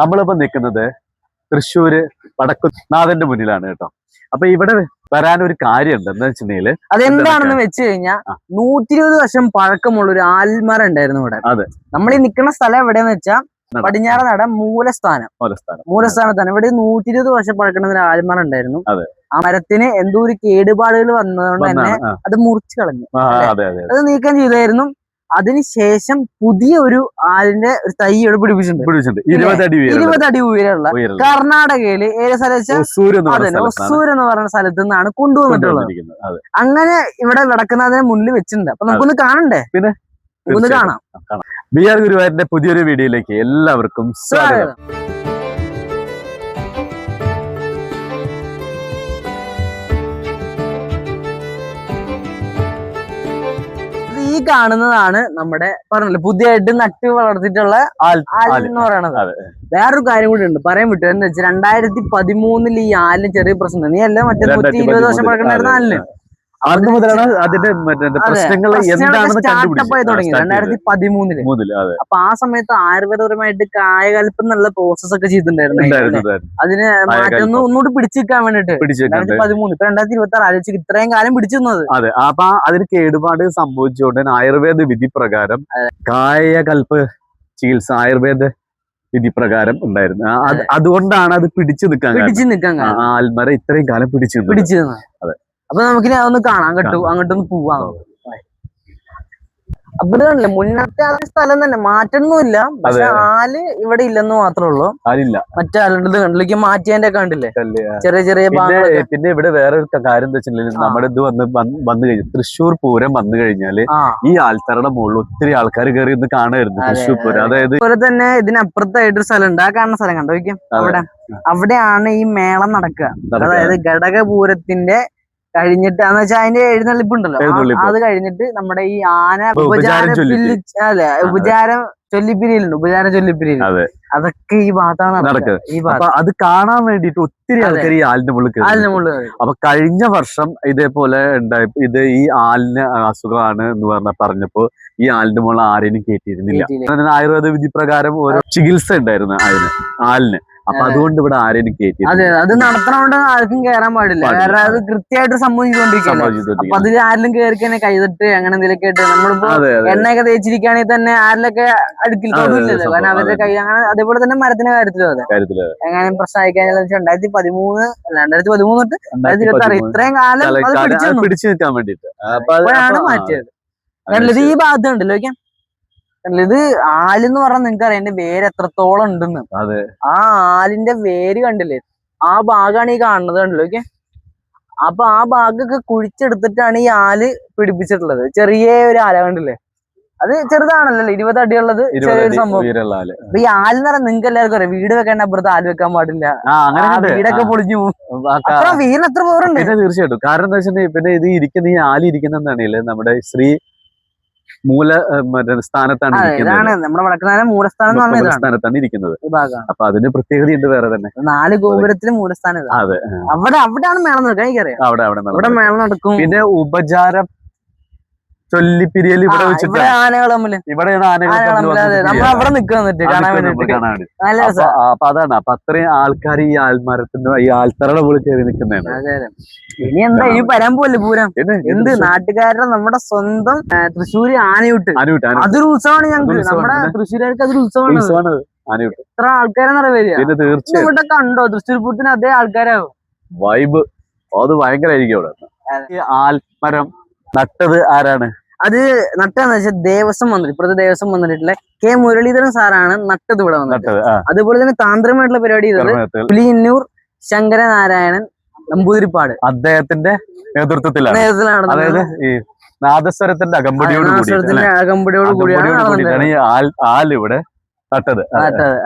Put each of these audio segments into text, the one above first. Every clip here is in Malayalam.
നമ്മളിപ്പോ നിൽക്കുന്നത് തൃശ്ശൂര് വടക്കുനാഥന്റെ മുന്നിലാണ് കേട്ടോ. അപ്പൊ ഇവിടെ വരാനൊരു കാര്യമുണ്ട്. എന്താ വെച്ചിട്ടുണ്ടെങ്കില് അതെന്താണെന്ന് വെച്ച് കഴിഞ്ഞാൽ 120 വർഷം പഴക്കമുള്ള ഒരു ആൽമരം ഉണ്ടായിരുന്നു ഇവിടെ. അതെ, നമ്മൾ ഈ നിൽക്കുന്ന സ്ഥലം എവിടെയെന്ന് വെച്ചാൽ പടിഞ്ഞാറ് നട മൂലസ്ഥാനത്താണ്. ഇവിടെ 120 വർഷം പഴക്കമുള്ള ഒരു ആൽമരം ഉണ്ടായിരുന്നു. ആ മരത്തിന് എന്തോ ഒരു കേടുപാടുകൾ വന്നതുകൊണ്ട് തന്നെ അത് മുറിച്ചു കളഞ്ഞു. അത് നീക്കം ചെയ്തായിരുന്നു. അതിനുശേഷം പുതിയ ഒരു ആലിന്റെ ഒരു തൈ ഇവിടെ പിടിപ്പിച്ചിട്ടുണ്ട്. 20 അടി ഉയരമുള്ള കർണാടകയില് ഏത് സ്ഥലം ഒസൂർ എന്ന് പറയുന്ന സ്ഥലത്ത് നിന്നാണ് കൊണ്ടുവന്നിട്ടുള്ളത്. അങ്ങനെ ഇവിടെ വടക്കുന്നാഥിനെ മുന്നിൽ വെച്ചിട്ടുണ്ട്. അപ്പൊ നമുക്കൊന്ന് കാണണ്ടേ? പിന്നെ ഒന്ന് കാണാം. ബി ആർ ഗുരുവായൂരിന്റെ പുതിയൊരു വീഡിയോയിലേക്ക് എല്ലാവർക്കും സ്വാഗതം. ഈ കാണുന്നതാണ് നമ്മുടെ പറഞ്ഞല്ലോ പുതിയതായിട്ട് നട്ട് വളർത്തിയിട്ടുള്ള ആൽ എന്ന് പറയണത്. വേറൊരു കാര്യം കൂടി ഉണ്ട് പറയാൻ വിട്ടു. എന്താ വെച്ചാൽ 2013 ഈ ആലിന് ചെറിയ പ്രശ്നം. നീ അല്ല മറ്റേ 120 വർഷം പഴക്കണ്ടായിരുന്ന ആലിന് പ്രശ്നങ്ങൾ സ്റ്റാർട്ടപ്പ് ആയി തുടങ്ങി 2013. അപ്പൊ ആ സമയത്ത് ആയുർവേദപരമായിട്ട് കായകൽപ്പം എന്നുള്ള പ്രോസസ് ഒക്കെ ചെയ്തിട്ടുണ്ടായിരുന്നു. അതിന് മാറ്റം ഒന്നുകൂടി പിടിച്ചിരിക്കാൻ വേണ്ടിട്ട് 2013 ഇപ്പൊ 2026 ആലോചിച്ച് ഇത്രയും കാലം പിടിച്ചിരുന്നത്. അതെ, അപ്പൊ അതിന് കേടുപാട് സംഭവിച്ചുകൊണ്ട് ആയുർവേദ വിധി പ്രകാരം കായകൽപ്പ ചികിത്സ ആയുർവേദ വിധി പ്രകാരം ഉണ്ടായിരുന്നു. അതുകൊണ്ടാണ് അത് പിടിച്ചു നിൽക്കാൻ ആൽമരം ഇത്രയും കാലം പിടിച്ചു. അതെ, അപ്പൊ നമുക്കിനി അതൊന്ന് കാണാൻ കിട്ടും. അങ്ങോട്ടൊന്ന് പോവാം. അപ്പൊ ഇത് കണ്ടില്ലേ, മുന്നത്തെ ആ സ്ഥലം തന്നെ മാറ്റൊന്നുമില്ല. പക്ഷെ ആല് ഇവിടെ ഇല്ലെന്ന് മാത്രമേ ഉള്ളൂ. മറ്റേ ആലുണ്ട് കണ്ടിലേക്ക് മാറ്റിയതിന്റെ ഒക്കെ കണ്ടില്ലേ ചെറിയ ചെറിയ. പിന്നെ ഇവിടെ വേറെ ഒരു കാര്യം എന്താ വെച്ചിട്ടുണ്ടെങ്കിൽ നമ്മുടെ ഇത് വന്നു കഴിഞ്ഞു തൃശ്ശൂർ പൂരം വന്നു കഴിഞ്ഞാല് ഈ ആൽത്തറയുടെ മുകളിൽ ഒത്തിരി ആൾക്കാർ കയറി ഇന്ന് കാണായിരുന്നു തൃശ്ശൂർ പൂരം. അതായത് അതുപോലെ തന്നെ ഇതിനപ്പുറത്തായിട്ടൊരു സ്ഥലം ഉണ്ട്. ആ കാണുന്ന സ്ഥലം കണ്ടോ? അവിടെയാണ് ഈ മേളം നടക്കുക. അതായത് ഘടകപൂരത്തിന്റെ കഴിഞ്ഞിട്ടാന്ന് വെച്ചാൽ അതിന്റെ എഴുന്നള്ളിപ്പുണ്ടല്ലോ, അത് കഴിഞ്ഞിട്ട് നമ്മുടെ ഈ ആന ഉപചാരം ചൊല്ലിപ്പിരിയിലുണ്ട്. ഉപചാരം ചൊല്ലിപ്പിരിയിൽ അതൊക്കെ ഈ ഭാഗത്താണ് നടക്കുക. അത് കാണാൻ വേണ്ടിട്ട് ഒത്തിരി ആൾക്കാർ ഈ ആലിന്റെ മുകളിൽ. അപ്പൊ കഴിഞ്ഞ വർഷം ഇതേപോലെ ഉണ്ടായി. ഇത് ഈ ആലിന് അസുഖമാണ് എന്ന് പറഞ്ഞപ്പോ ഈ ആലിന്റെ മുകളിൽ ആരെയും കയറ്റിയിരുന്നില്ല. ആയുർവേദ വിധി പ്രകാരം ഓരോ ചികിത്സ ഉണ്ടായിരുന്നു ആലിന്. അപ്പൊ അതുകൊണ്ട് ഇവിടെ ആരെയും കയറ്റി. അതെ, അത് നടത്തണോണ്ട് ആർക്കും കയറാൻ പാടില്ല. കാരണം അത് കൃത്യമായിട്ട് സംഭവിച്ചുകൊണ്ടിരിക്കുന്നത്. അപ്പൊ അതിൽ ആരിലും കയറിക്കന്നെ കൈതട്ട് അങ്ങനെ എന്തെങ്കിലുമൊക്കെ ആയിട്ട് നമ്മളിപ്പോ എണ്ണയൊക്കെ തേച്ചിരിക്കുകയാണെങ്കിൽ തന്നെ ആരിലൊക്കെ അടുക്കിൽ തോന്നില്ലല്ലോ. കാരണം അവരുടെ കൈ അങ്ങനെ. അതേപോലെ തന്നെ മരത്തിന്റെ കാര്യത്തിലും അതെ. എങ്ങനെ പ്രശ്നമായി കഴിഞ്ഞാൽ 2013 തൊട്ട് 2026 ഇത്രയും കാലം അത് പിടിച്ചു നിൽക്കാൻ വേണ്ടിട്ട് അപ്പോഴാണ് മാറ്റിയത്. ഇത് ഈ ഭാഗത്ത് ഉണ്ടല്ലോ ഇത് ആലെന്ന് പറഞ്ഞാൽ നിങ്ങൾക്ക് അറിയാം എന്റെ വേര് എത്രത്തോളം ഉണ്ടെന്ന്. ആ ആലിന്റെ വേര് കണ്ടില്ലേ, ആ ഭാഗമാണ് ഈ കാണുന്നത് കണ്ടല്ലോ. അപ്പൊ ആ ഭാഗമൊക്കെ കുഴിച്ചെടുത്തിട്ടാണ് ഈ ആല് പിടിപ്പിച്ചിട്ടുള്ളത്. ചെറിയ ഒരു ആല കണ്ടില്ലേ, അത് ചെറുതാണല്ലോ, 20 അടിയുള്ളത് ചെറിയൊരു സംഭവം. അപ്പൊ ഈ ആലെന്ന് പറഞ്ഞാൽ നിങ്ങൾക്ക് എല്ലാവർക്കും അറിയാം, വീട് വെക്കേണ്ട അപ്പുറത്ത് ആല് വെക്കാൻ പാടില്ല. വീടൊക്കെ പൊളിഞ്ഞു പോകും. വീടിന് എത്ര പോറുണ്ട്. തീർച്ചയായിട്ടും. കാരണം എന്താ വെച്ചിട്ടുണ്ടെങ്കിൽ പിന്നെ ഇത് ഇരിക്കുന്ന ഈ ആല് ഇരിക്കുന്നതാണെങ്കിൽ നമ്മുടെ ശ്രീ സ്ഥാനത്താണ് നമ്മുടെ വടക്കുന്നാഥൻ മൂലസ്ഥാനത്താണ് ഇരിക്കുന്നത്. അപ്പൊ അതിന് പ്രത്യേകതയുണ്ട് വേറെ തന്നെ. 4 ഗോപുരത്തില് മൂലസ്ഥാനം. അതെ, അവിടെയാണ് മേളം നടക്കുക. എനിക്കറിയാം അവിടെ മേളം നടക്കും. പിന്നെ ഉപചാരം ചൊല്ലിപ്പിരിയൽ ഇവിടെ വെച്ചിട്ട് ആനകൾ തമ്മിൽ നമ്മളവിടെ നിൽക്കുന്നിട്ട് കാണാൻ വേണ്ടിട്ട്. അപ്പൊ അതാണ്. അപ്പൊ അത്രയും ആൾക്കാർ ഈ ആൽമരത്തിന്റെ ഈ ആൽത്തറയുടെ മുകളിൽ കയറി നിൽക്കുന്നതാണ്. ഇനി എന്താ ഇനി വരാൻ പോലെ പൂരം എന്ത് നാട്ടുകാരുടെ നമ്മുടെ സ്വന്തം തൃശ്ശൂര് ആനയൂട്ട്. അതൊരു ഉത്സവമാണ് ഞങ്ങൾക്ക്. നമ്മുടെ തൃശ്ശൂരുകാർക്ക് അതൊരു ഉത്സവമാണ്. എത്ര ആൾക്കാരെന്നറിയ വരിക. ഇവിടെ കണ്ടോ തൃശ്ശൂർ പൂരത്തിന് അതേ ആൾക്കാരാവും. വൈബ് അത് ഭയങ്കരമായിരിക്കും അവിടെ. ഈ ആൽമരം നട്ടത് ആരാണ്? അത് നട്ടതെന്ന് വെച്ചാൽ ദേവസ്വം മന്ത്രി, ഇപ്പോഴത്തെ ദേവസ്വം മന്ത്രിയിട്ടുള്ള കെ മുരളീധരൻ സാറാണ് നട്ടത് ഇവിടെ വന്നത്. അതുപോലെ തന്നെ താന്ത്രികമായിട്ടുള്ള പരിപാടി ചെയ്തത് പുലിയന്നൂർ ശങ്കരനാരായണൻ നമ്പൂതിരിപ്പാട് അദ്ദേഹത്തിന്റെ നേതൃത്വത്തിലാണ്. അതായത് ഈ നാദസ്വരത്തിന്റെ അകമ്പടിയോട് കൂടിയാണ് ഈ ആലിവിടെ നട്ടത്.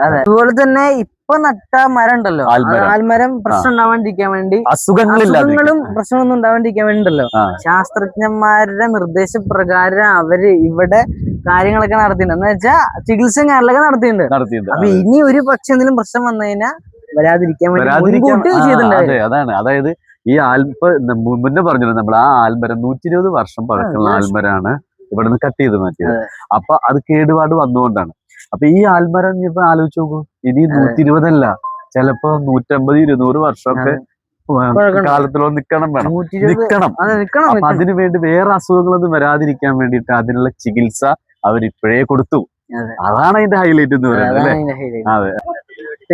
അതുപോലെ തന്നെ ഇപ്പൊ നട്ട മരം ഉണ്ടല്ലോ, ആൽമരം പ്രശ്നം ഉണ്ടാവാണ്ടിരിക്കാൻ വേണ്ടി, അസുഖങ്ങളും പ്രശ്നമൊന്നും ഉണ്ടാവാണ്ടിരിക്കാൻ വേണ്ടി ഉണ്ടല്ലോ, ശാസ്ത്രജ്ഞന്മാരുടെ നിർദ്ദേശപ്രകാരം അവര് ഇവിടെ കാര്യങ്ങളൊക്കെ നടത്തിയിട്ടുണ്ട്. എന്ന് വെച്ചാൽ ചികിത്സയും കാര്യങ്ങളൊക്കെ നടത്തിയിട്ടുണ്ട്. അപ്പൊ ഇനി ഒരു പക്ഷെ എന്തെങ്കിലും പ്രശ്നം വന്നു കഴിഞ്ഞാൽ വരാതിരിക്കാൻ വേണ്ടി. അതാണ്. അതായത് ഈ മുന്നേ പറഞ്ഞല്ലോ നമ്മൾ, ആ ആൽമരം 120 വർഷം പഴക്കമുള്ള ആൽമരാണ് ഇവിടെ നിന്ന് കട്ട് ചെയ്ത് മാറ്റിയത്. അപ്പൊ അത് കേടുപാട് വന്നുകൊണ്ടാണ്. അപ്പൊ ഈ ആൽമരം ഇപ്പൊ ആലോചിച്ച് നോക്കൂ, ഇനി 120 ചിലപ്പോ 150-200 വർഷമൊക്കെ കാലത്തിലോ നിക്കണം വേണം, നിക്കണം. അപ്പൊ അതിനു വേണ്ടി വേറെ അസുഖങ്ങളൊന്നും വരാതിരിക്കാൻ വേണ്ടിയിട്ട് അതിനുള്ള ചികിത്സ അവരിപ്പോഴേ കൊടുത്തു. അതാണ് അതിന്റെ ഹൈലൈറ്റ് എന്ന് പറയുന്നത് അല്ലേ? അതെ,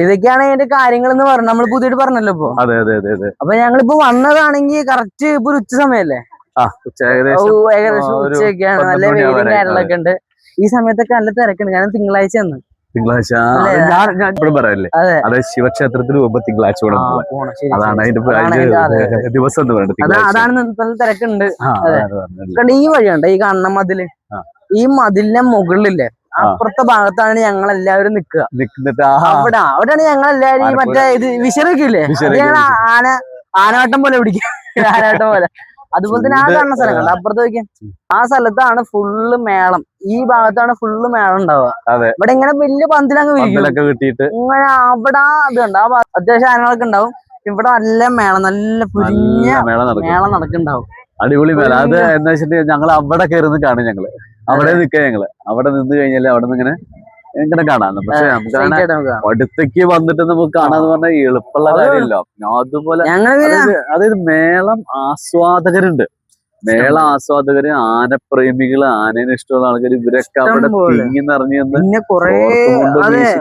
ഇതൊക്കെയാണ് അതിന്റെ കാര്യങ്ങൾ എന്ന് പറഞ്ഞു. നമ്മൾ പുതിയത് പറഞ്ഞല്ലോ ഇപ്പൊ. അതെ അതെ അതെ അതെ. അപ്പൊ ഞങ്ങളിപ്പോ വന്നതാണെങ്കിൽ കറക്റ്റ് ഇപ്പൊ ഒരു ഉച്ച സമയല്ലേ, ഏകദേശം ഉച്ചയൊക്കെയാണ്. നല്ല വെയിലും കാര്യങ്ങളൊക്കെ ഉണ്ട്. ഈ സമയത്തൊക്കെ നല്ല തിരക്കുണ്ട്, കാരണം തിങ്കളാഴ്ച ആണ്. തിങ്കളാഴ്ച ഞാൻ ഇപ്പോഴും പറയല്ലേ, അതായത് ശിവക്ഷേത്രത്തിൽ പോകുമ്പോ തിങ്കളാഴ്ച അതാണ് അതിന്റെ ദിവസം എന്ന് പറയുന്നത്. അതാണ് നല്ല തിരക്കുണ്ട്. ഈ വഴിയുണ്ട്, ഈ കാണുന്ന മതില്, ഈ മതിലിന്റെ മുകളിലില്ലേ അപ്പുറത്തെ ഭാഗത്താണ് ഞങ്ങൾ എല്ലാവരും നിക്കുക. അവിടെയാണ് ഞങ്ങൾ എല്ലാവരും ഈ മറ്റേ ഇത് വിശറൊക്കെയില്ലേ, ആനവട്ടം പോലെ പിടിക്കുക, ആനവട്ടം പോലെ. അതുപോലെ തന്നെ ആ കാണുന്ന സ്ഥലങ്ങൾ അപ്പുറത്ത് നോക്കിയാൽ ആ സ്ഥലത്താണ് ഫുള്ള് മേളം. ഈ ഭാഗത്താണ് ഫുള്ള് മേളം ഉണ്ടാവുക. ഇവിടെ ഇങ്ങനെ വലിയ പന്തിലങ്ങ് കിട്ടിയിട്ട് ഇങ്ങനെ അവിടെ അതുണ്ട്. ആ അത്യാവശ്യം ആനകളൊക്കെ ഉണ്ടാവും. ഇവിടെ നല്ല മേളം, നല്ല പുരിഞ്ഞ മേളം നടക്കുന്നുണ്ടാവും. അടിപൊളി മേളം. അത് എന്താ വെച്ചിട്ടുണ്ടെങ്കിൽ ഞങ്ങൾ അവിടെ കയറുന്ന കാണും. ഞങ്ങള് അവിടെ നിൽക്കുക. ഞങ്ങള് അവിടെ നിന്ന് കഴിഞ്ഞാല് അവിടെ നിന്ന് ഇങ്ങനെ കാണാം. പക്ഷെ നമുക്ക് അടുത്തേക്ക് വന്നിട്ട് നമുക്ക് കാണാന്ന് പറഞ്ഞാൽ എളുപ്പമുള്ള കാര്യമില്ല. അതുപോലെ അതായത് മേളം ആസ്വാദകരുണ്ട്. മേള ആസ്വാദകര്, ആനപ്രേമികള്, ആനേനെ ഇഷ്ടമുള്ള ആൾക്കാർ, ഇവരൊക്കെ അവിടെ തിങ്ങി നിറഞ്ഞു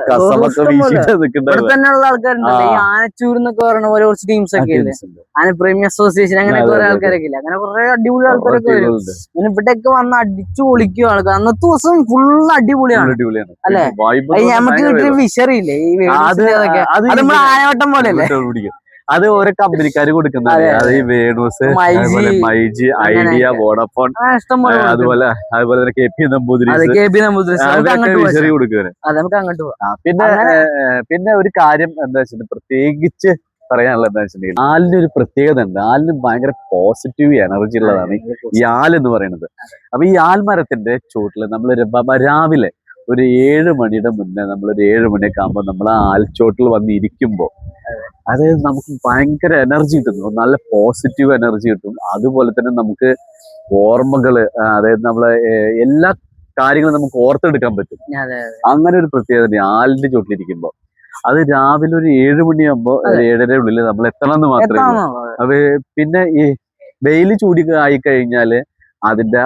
കസമൊക്കെ വീശിട്ട് നിൽക്കുന്നുണ്ടാവും. ആൾക്കാരുണ്ട് ഈ ആനച്ചൂർ എന്നൊക്കെ പറയുന്ന പോലെ കുറച്ച് ടീംസ് ഒക്കെ ഇല്ലേ, ആനപ്രേമി അസോസിയേഷൻ, അങ്ങനെ കുറെ ആൾക്കാരൊക്കെ ഇല്ല, അങ്ങനെ കുറെ അടിപൊളി ആൾക്കാരൊക്കെ വരും. ഇവിടെയൊക്കെ വന്ന് അടിച്ചു പൊളിക്കും ആൾക്കാർ. അന്നത്തെ ദിവസം ഫുള്ള് അടിപൊളിയാണ് അല്ലെ? നമുക്ക് കിട്ടിയ വിഷറിയില്ലേ ഈ അതൊക്കെ, അത് നമ്മൾ ആനവട്ടം പോലെ അല്ലേ? അത് ഓരോ കമ്പനിക്കാര് കൊടുക്കുന്നത്. അത് ഈ വേണൂസ്, മൈജി, ഐഡിയ, വോഡഫോൺ, അതുപോലെ തന്നെ KP നമ്പൂതിരി കൊടുക്കുക. പിന്നെ ഒരു കാര്യം എന്താ വെച്ചിട്ടുണ്ടെങ്കിൽ പ്രത്യേകിച്ച് പറയാനുള്ളത് എന്താ വെച്ചിട്ടുണ്ടെങ്കിൽ ആലിന് ഒരു പ്രത്യേകത ഉണ്ട്. ആലിന് ഭയങ്കര പോസിറ്റീവ് എനർജി ഉള്ളതാണ് ഈ ആൽ എന്ന് പറയുന്നത്. അപ്പൊ ഈ ആൽമരത്തിന്റെ ചോട്ടില് നമ്മൾ രാവിലെ ഒരു 7 മണിയുടെ മുന്നേ, നമ്മളൊരു 7 മണിയൊക്കെ ആകുമ്പോൾ നമ്മൾ ആ ആൽച്ചോട്ടിൽ വന്നിരിക്കുമ്പോ അതായത് നമുക്ക് ഭയങ്കര എനർജി കിട്ടുന്നു, നല്ല പോസിറ്റീവ് എനർജി കിട്ടും. അതുപോലെ തന്നെ നമുക്ക് ഓർമ്മകള്, അതായത് നമ്മളെ എല്ലാ കാര്യങ്ങളും നമുക്ക് ഓർത്തെടുക്കാൻ പറ്റും. അങ്ങനെ ഒരു പ്രത്യേകത ആലിന്റെ ചോട്ടിലിരിക്കുമ്പോ. അത് രാവിലെ ഒരു 7 മണിയാകുമ്പോ ഒരു 7:30 നമ്മൾ എത്തണം എന്ന് മാത്രമേ ഉള്ളൂ. പിന്നെ ഈ വെയിൽ ചൂടി ആയിക്കഴിഞ്ഞാല് അതിന്റെ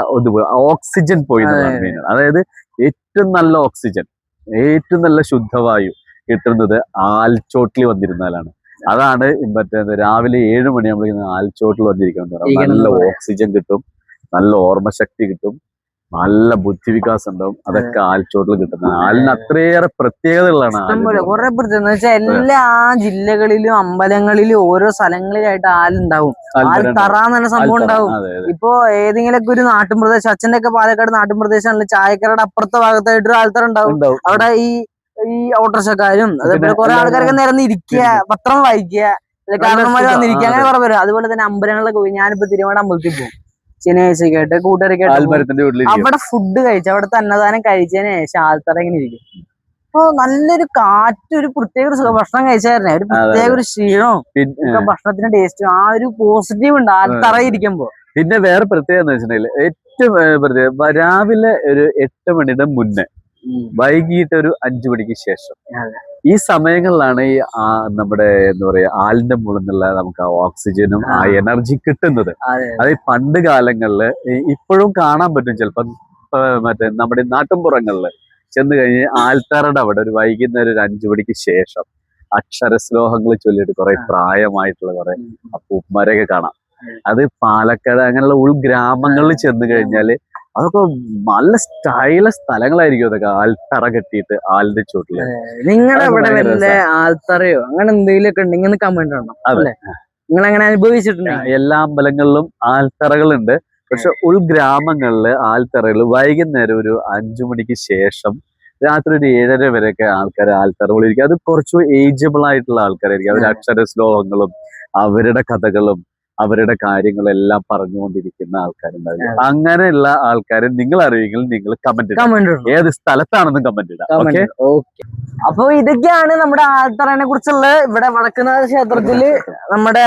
ഓക്സിജൻ പോയി എന്നുള്ളതാണ് മെയിൻ. അതായത് ഏറ്റവും നല്ല ഓക്സിജൻ, ഏറ്റവും നല്ല ശുദ്ധവായു കിട്ടുന്നത് ആൽച്ചോട്ടിൽ വന്നിരുന്നാലാണ്. അതാണ് മറ്റേ രാവിലെ 7 മണിയാകുമ്പോഴേക്കും ആൽച്ചോട്ടിൽ വന്നിരിക്കുന്നത്. നല്ല ഓക്സിജൻ കിട്ടും, നല്ല ഓർമ്മശക്തി കിട്ടും, നല്ല ബുദ്ധിവികാസം ഉണ്ടാവും. അതൊക്കെ ആൽച്ചോട്ടിൽ കിട്ടുന്നത്. ആലിന് അത്രയേറെ പ്രത്യേകതകളാണ്. കുറെ പ്രത്യേകത എല്ലാ ജില്ലകളിലും അമ്പലങ്ങളിലും ഓരോ സ്ഥലങ്ങളിലായിട്ട് ആലുണ്ടാവും. ആൽത്തറ എന്ന സംഭവം ഉണ്ടാവും. ഇപ്പൊ ഏതെങ്കിലുമൊക്കെ ഒരു നാട്ടുപ്രദേശം, അച്ഛന്റെ ഒക്കെ പാലക്കാട് നാട്ടുപ്രദേശമാണല്ലോ, ചായക്കരയുടെ അപ്പുറത്തെ ഭാഗത്തായിട്ട് ഒരു ആൽത്തറ ഉണ്ടാവും. അവിടെ ഈ ഓട്ടോറിക്ഷക്കാരും അതേപോലെ കുറെ ആൾക്കാരൊക്കെ നിരന്ന് ഇരിക്കുക, പത്രം വായിക്കുക, കാരണന്മാര് വന്നിരിക്കുക, അങ്ങനെ കുറെ പേര്. അതുപോലെ തന്നെ അമ്പലങ്ങളിലൊക്കെ പോയി. ഞാനിപ്പോ തിരുവോണ അമ്പലത്തിൽ പോകും ശനിയാഴ്ചക്കായിട്ട്, കൂട്ടുകാരൊക്കെ അവിടെ ഫുഡ് കഴിച്ചു, അവിടുത്തെ അന്നദാനം കഴിച്ചതിന് ശേഷം ആൽത്തറ ഇങ്ങനെ ഇരിക്കും. അപ്പൊ നല്ലൊരു കാറ്റ്, ഒരു പ്രത്യേക ഭക്ഷണം കഴിച്ചായിരുന്നേ, ഒരു പ്രത്യേക ഒരു ക്ഷീണവും ഭക്ഷണത്തിന്റെ ടേസ്റ്റും, ആ ഒരു പോസിറ്റീവ് ഉണ്ട് ആൽത്തറ ഇരിക്കുമ്പോ. പിന്നെ വേറെ പ്രത്യേകത എന്ന് വെച്ചിട്ടുണ്ടെങ്കിൽ ഏറ്റവും പ്രത്യേകത രാവിലെ ഒരു 8 മണിയുടെ മുന്നേ, വൈകിട്ട് ഒരു 5 മണിക്ക് ശേഷം, ഈ സമയങ്ങളിലാണ് ഈ നമ്മുടെ എന്താ പറയാ ആലിന്റെ മുകളിൽ നിന്നുള്ള നമുക്ക് ആ ഓക്സിജനും ആ എനർജി കിട്ടുന്നത്. അത് പണ്ട് കാലങ്ങളില് ഇപ്പോഴും കാണാൻ പറ്റും. ചിലപ്പം മറ്റേ നമ്മുടെ നാട്ടിൻപുറങ്ങളില് ചെന്ന് കഴിഞ്ഞ് ആൽത്തറയുടെ അവിടെ ഒരു വൈകുന്നേരം ഒരു 5 മണിക്ക് ശേഷം അക്ഷരശ്ലോകങ്ങൾ ചൊല്ലിയിട്ട് കുറെ പ്രായമായിട്ടുള്ള കുറെ അപ്പൂപ്പന്മാരെയൊക്കെ കാണാം. അത് പാലക്കാട് അങ്ങനെയുള്ള ഉൾഗ്രാമങ്ങളിൽ ചെന്ന് കഴിഞ്ഞാല് അതൊക്കെ നല്ല സ്റ്റൈലസ് സ്ഥലങ്ങളായിരിക്കും. അതൊക്കെ ആൽത്തറ കെട്ടിയിട്ട് ആലിന്റെ ചുവട്ടില്. നിങ്ങളുടെ ഇവിടെ വല്ല ആൽത്തറയോ അങ്ങനെ എന്തെങ്കിലും ഒക്കെ ഉണ്ടെങ്കിൽ കമന്റ് ഇടണം. അല്ലേ, നിങ്ങൾ അങ്ങനെ അനുഭവിച്ചിട്ടുണ്ട്? എല്ലാ അമ്പലങ്ങളിലും ആൽത്തറകളുണ്ട്. പക്ഷെ ഉൾഗ്രാമങ്ങളില് ആൽത്തറകൾ വൈകുന്നേരം ഒരു 5 മണിക്ക് ശേഷം രാത്രി ഒരു 7:30 വരെയൊക്കെ ആൾക്കാർ ആൽത്തറകളിരിക്കും. അത് കുറച്ച് ഏജബിൾ ആയിട്ടുള്ള ആൾക്കാരായിരിക്കും. അവർ അക്ഷരശ്ലോകങ്ങളും അവരുടെ കഥകളും അവരുടെ കാര്യങ്ങളെല്ലാം പറഞ്ഞുകൊണ്ടിരിക്കുന്ന ആൾക്കാരുണ്ടാവും. അങ്ങനെയുള്ള ആൾക്കാരെ നിങ്ങൾ അറിയുമെങ്കിൽ നിങ്ങൾ കമന്റ് ഇടാം. ഏത് സ്ഥലത്താണെന്നും കമന്റ് ഇടാം. ഓക്കെ. അപ്പൊ ഇതൊക്കെയാണ് നമ്മുടെ ആൽത്തറയെ കുറിച്ചുള്ള ഇവിടെ വടക്കുന്നാഥ ക്ഷേത്രത്തില് നമ്മുടെ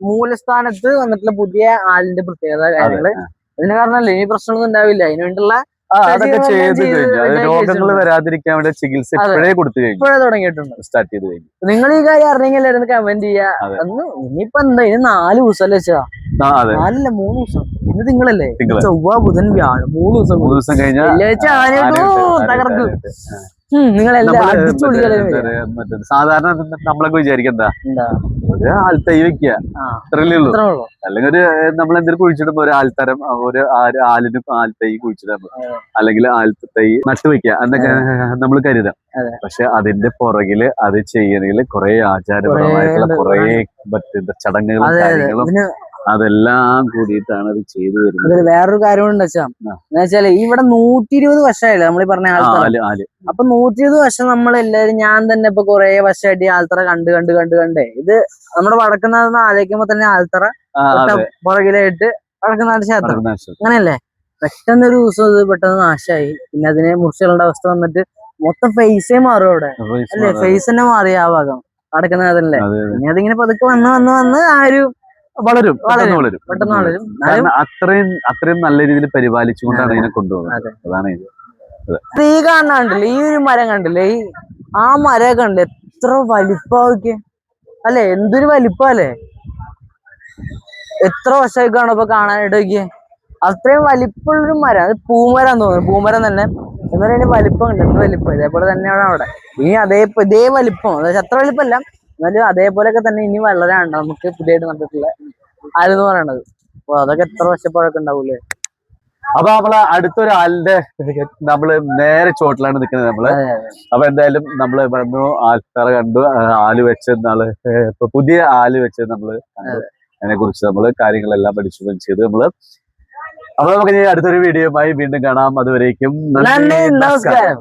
മൂലസ്ഥാനത്ത് വന്നിട്ടുള്ള പുതിയ ആലിന്റെ പ്രത്യേകത കാര്യങ്ങള്. അതിന് കാരണമല്ലേ ഇനി പ്രശ്നമൊന്നും ഉണ്ടാവില്ല. അതിനുവേണ്ടിയുള്ള അതൊക്കെ ചെയ്ത് കഴിഞ്ഞു. അത് രോഗങ്ങൾ വരാതിരിക്കാൻ വേണ്ടി ചികിത്സ ഇപ്പോഴേ കൊടുത്തു കഴിഞ്ഞു, ഇപ്പോഴേ തുടങ്ങിയിട്ടുണ്ട്. സ്റ്റാർട്ട് ചെയ്ത് കഴിഞ്ഞു. നിങ്ങൾ ഈ കാര്യം അറിഞ്ഞെങ്കിൽ കമന്റ് ചെയ്യാ. ഇനിയിപ്പോ എന്താ, ഇനി 4 ദിവസമല്ലേ വെച്ചാ, 4 ദിവസം. ഇന്ന് തിങ്കളല്ലേ, ചൊവ്വ ബുധൻ വ്യാഴം 3 ദിവസം കഴിഞ്ഞാൽ വെള്ളിയാഴ്ച തകർക്കും. നിങ്ങളെല്ലാം സാധാരണ നമ്മളൊക്കെ വിചാരിക്കെന്താ, ഒരു ആൽത്തൈ വെക്കുക, അത്രയല്ലേ ഉള്ളൂ. അല്ലെങ്കിൽ ഒരു നമ്മൾ എന്തെങ്കിലും കുഴിച്ചിടുമ്പോ ഒരു ആൽത്തരം, ഒരു ആലിന് ആൽത്തൈ കുഴിച്ചിടാൻ, അല്ലെങ്കിൽ ആൽത്തൈ നട്ടുവെക്കുക എന്നൊക്കെ നമ്മൾ കരുതാം. പക്ഷെ അതിന്റെ പുറകില് അത് ചെയ്യണമെങ്കിൽ കുറെ ആചാരപരമായിട്ടുള്ള കുറെ ചടങ്ങുകളും കാര്യങ്ങളും അതെല്ലാം കൂടിയിട്ടാണ് അത് ചെയ്തു വരുന്നത്. വേറൊരു കാര്യം എന്താ വെച്ചാല് ഇവിടെ 120 വർഷമായില്ലേ നമ്മൾ ഈ പറഞ്ഞ ആൽത്തറ. അപ്പൊ 120 വർഷം നമ്മളെല്ലാരും, ഞാൻ തന്നെ ഇപ്പൊ കുറെ വർഷമായിട്ട് ഈ ആൽത്തറ കണ്ടേ. ഇത് നമ്മുടെ വടക്കുന്നാഥെന്ന് ആലോചിക്കുമ്പോ തന്നെ ആൽത്തറ പുറകിലായിട്ട് വടക്കുന്നാഥ ക്ഷേത്രം അങ്ങനെയല്ലേ. പെട്ടെന്നൊരു ദിവസം ഇത് പെട്ടെന്ന് നാശമായി. പിന്നെ അതിനെ മുറിച്ചുള്ള അവസ്ഥ വന്നിട്ട് മൊത്തം ഫേസേ മാറും അവിടെ, അല്ലേ? ഫേസ് തന്നെ മാറി ആ ഭാഗം വടക്കുന്നാഥല്ലേ. പിന്നെ അതിങ്ങനെ പതുക്കെ വന്ന് ആ ഒരു വളരും, പെട്ടെന്ന് വളരും. കാരണം അത്രയും നല്ല രീതിയിൽ പരിപാലിച്ചുകൊണ്ടാണ് ഇതിനെ കൊണ്ടുപോകുന്നത്. അതാണ് ഇത്. ഈ കാണാണ്ടില്ലേ, ഈ ഒരു മരം കണ്ടില്ലേ, ആ മരം കണ്ട് എത്ര വലിപ്പമൊക്കെ അല്ലെ, എന്തൊരു വലിപ്പല്ലേ. എത്ര വർഷമായി കാണുമ്പോ കാണാനായിട്ട് നോക്കിയേ, അത്രയും വലിപ്പമുള്ളൊരു മരം. അത് പൂമരം തോന്നുന്നു, പൂമരം തന്നെ. എന്നാലും അതിന്റെ വലിപ്പം ഉണ്ട്, എന്ത് വലിപ്പം. ഇതേപോലെ തന്നെയാണ് അവിടെ. ഇനി ഇതേ വലിപ്പം, അതായത് അത്ര വലിപ്പമല്ല, എന്നാലും അതേപോലെയൊക്കെ തന്നെ ഇനി വളരാണ്ട് നമുക്ക് പുതിയതായിട്ട് നട്ടിട്ടുള്ള ആലെന്ന് പറയണത്. അപ്പൊ അതൊക്കെ എത്ര വർഷപ്പോഴൊക്കെ ഉണ്ടാവൂലേ. അപ്പൊ നമ്മള് അടുത്തൊരു ആലിന്റെ നമ്മള് നേരെ ചോട്ടിലാണ് നിൽക്കുന്നത് നമ്മള്. അപ്പൊ എന്തായാലും നമ്മള് പറഞ്ഞു ആൽത്തറ കണ്ടു, ആല് വെച്ചെന്നാള് ഇപ്പൊ പുതിയ ആല് വെച്ച് നമ്മള് അതിനെ കുറിച്ച് നമ്മള് കാര്യങ്ങളെല്ലാം പഠിച്ചു ചെയ്ത് നമ്മള്. അപ്പൊ നമുക്ക് അടുത്തൊരു വീഡിയോയുമായി വീണ്ടും കാണാം. അതുവരേക്കും നന്ദി, നമസ്കാരം.